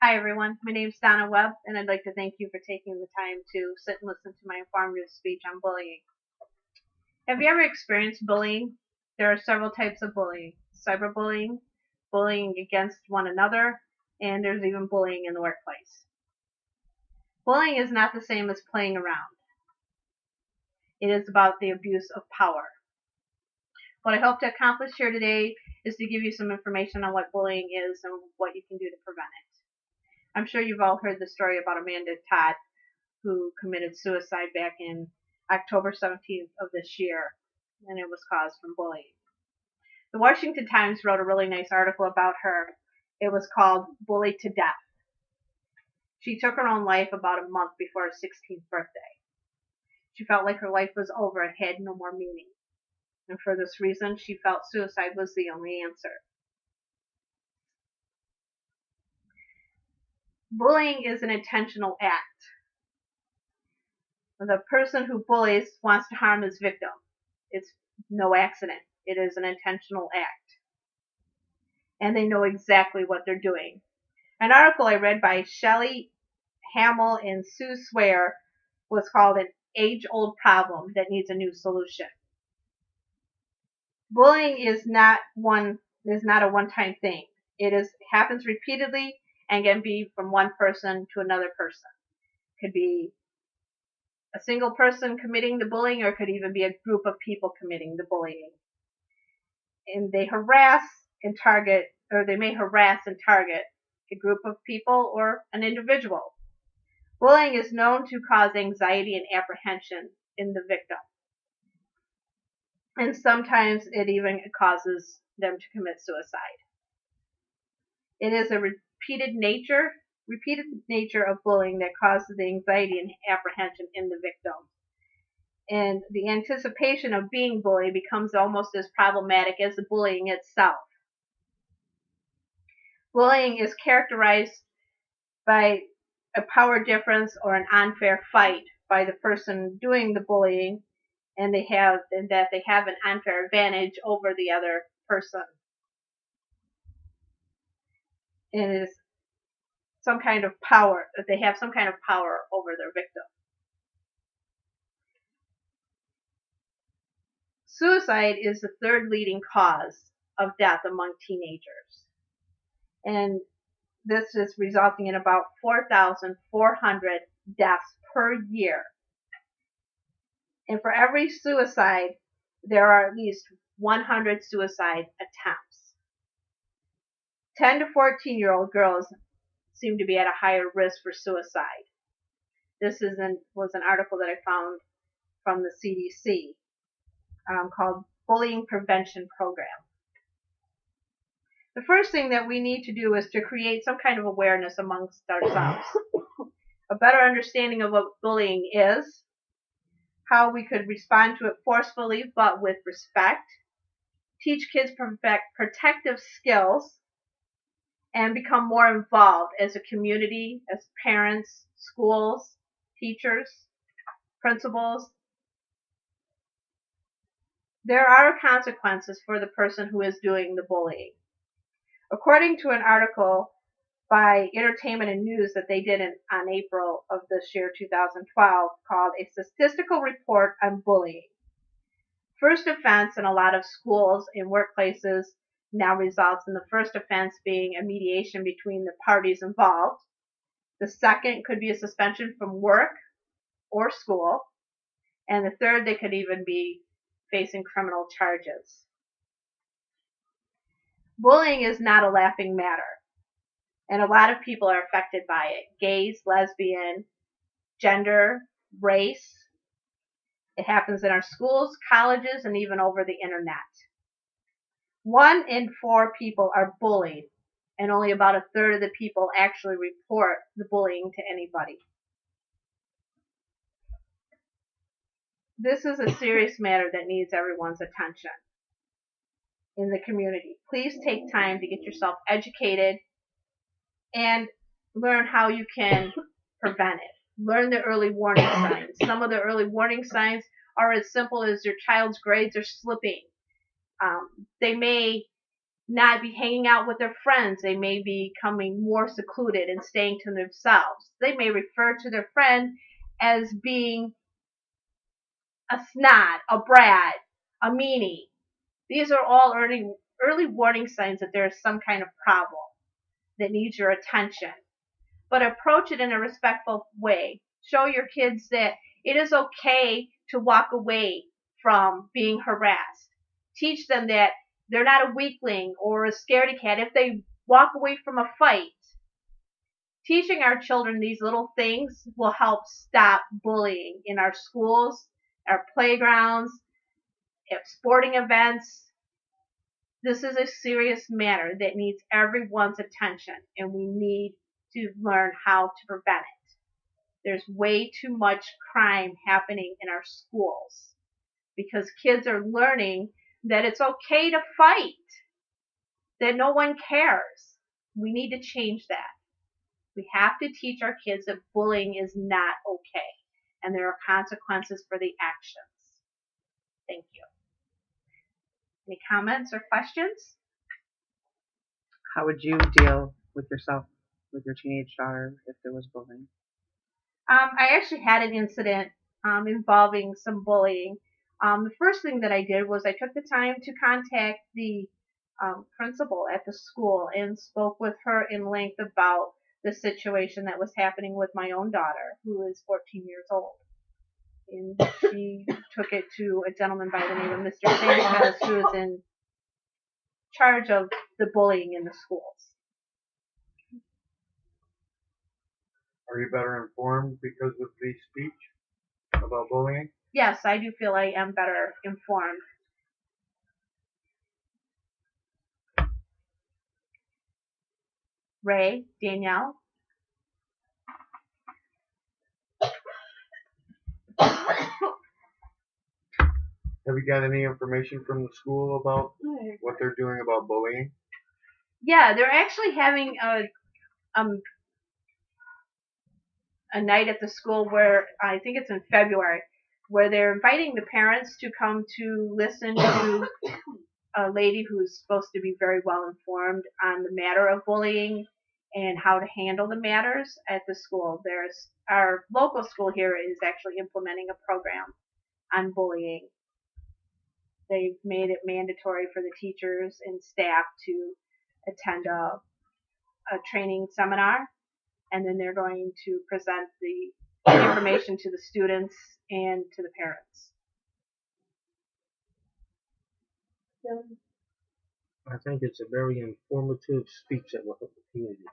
Hi everyone, my name is Donna Webb, and I'd like to thank you for taking the time to sit and listen to my informative speech on bullying. Have you ever experienced bullying? There are several types of bullying: cyberbullying, bullying against one another, and there's even bullying in the workplace. Bullying is not the same as playing around. It is about the abuse of power. What I hope to accomplish here today is to give you some information on what bullying is and what you can do to prevent it. I'm sure you've all heard the story about Amanda Todd, who committed suicide back in October 17th of this year, and it was caused from bullying. The Washington Times wrote a really nice article about her. It was called Bullied to Death. She took her own life about a month before her 16th birthday. She felt like her life was over and had no more meaning. And for this reason, she felt suicide was the only answer. Bullying is an intentional act. The person who bullies wants to harm his victim. It's no accident. It is an intentional act. And they know exactly what they're doing. An article I read by Shelley Hamill and Sue Swear was called An Age-Old Problem That Needs a New Solution. Bullying is not a one-time thing. It happens repeatedly and can be from one person to another person. It could be a single person committing the bullying, or it could even be a group of people committing the bullying. And they may harass and target a group of people or an individual. Bullying is known to cause anxiety and apprehension in the victim. And sometimes it even causes them to commit suicide. It is a repeated nature of bullying that causes the anxiety and apprehension in the victim. And the anticipation of being bullied becomes almost as problematic as the bullying itself. Bullying is characterized by a power difference or an unfair fight by the person doing the bullying, and that they have an unfair advantage over the other person. And it is some kind of power, that they have some kind of power over their victim. Suicide is the third leading cause of death among teenagers. And this is resulting in about 4,400 deaths per year. And for every suicide, there are at least 100 suicide attempts. 10 to 14-year-old girls seem to be at a higher risk for suicide. This was an article that I found from the CDC called Bullying Prevention Program. The first thing that we need to do is to create some kind of awareness amongst ourselves. A better understanding of what bullying is, how we could respond to it forcefully but with respect, teach kids protective skills, and become more involved as a community, as parents, schools, teachers, principals. There are consequences for the person who is doing the bullying. According to an article by Entertainment and News that they did on April of this year, 2012, called A Statistical Report on Bullying. First offense in a lot of schools and workplaces now results in the first offense being a mediation between the parties involved. The second could be a suspension from work or school. And the third, they could even be facing criminal charges. Bullying is not a laughing matter, and a lot of people are affected by it. Gays, lesbian, gender, race. It happens in our schools, colleges, and even over the internet. 1 in 4 people are bullied, and only about a third of the people actually report the bullying to anybody. This is a serious matter that needs everyone's attention in the community. Please take time to get yourself educated and learn how you can prevent it. Learn the early warning signs. Some of the early warning signs are as simple as your child's grades are slipping. They may not be hanging out with their friends. They may be becoming more secluded and staying to themselves. They may refer to their friend as being a snot, a brat, a meanie. These are all early warning signs that there is some kind of problem that needs your attention. But approach it in a respectful way. Show your kids that it is okay to walk away from being harassed. Teach them that they're not a weakling or a scaredy cat if they walk away from a fight. Teaching our children these little things will help stop bullying in our schools, our playgrounds, at sporting events. This is a serious matter that needs everyone's attention, and we need to learn how to prevent it. There's way too much crime happening in our schools because kids are learning that it's okay to fight, that no one cares. We need to change that. We have to teach our kids that bullying is not okay and there are consequences for the actions. Thank you. Any comments or questions? How would you deal with yourself, with your teenage daughter, if there was bullying? I actually had an incident involving some bullying. The first thing that I did was I took the time to contact the principal at the school and spoke with her in length about the situation that was happening with my own daughter, who is 14 years old. And she took it to a gentleman by the name of Mr. Sanchez, who is in charge of the bullying in the schools. Are you better informed because of the speech about bullying? Yes, I do feel I am better informed. Ray, Danielle? Have you got any information from the school about what they're doing about bullying? Yeah, they're actually having a night at the school where I think it's in February, where they're inviting the parents to come to listen to a lady who's supposed to be very well informed on the matter of bullying and how to handle the matters at the school. There's our local school here is actually implementing a program on bullying. They've made it mandatory for the teachers and staff to attend a training seminar, and then they're going to present the information to the students and to the parents. I think it's a very informative speech that will help the community.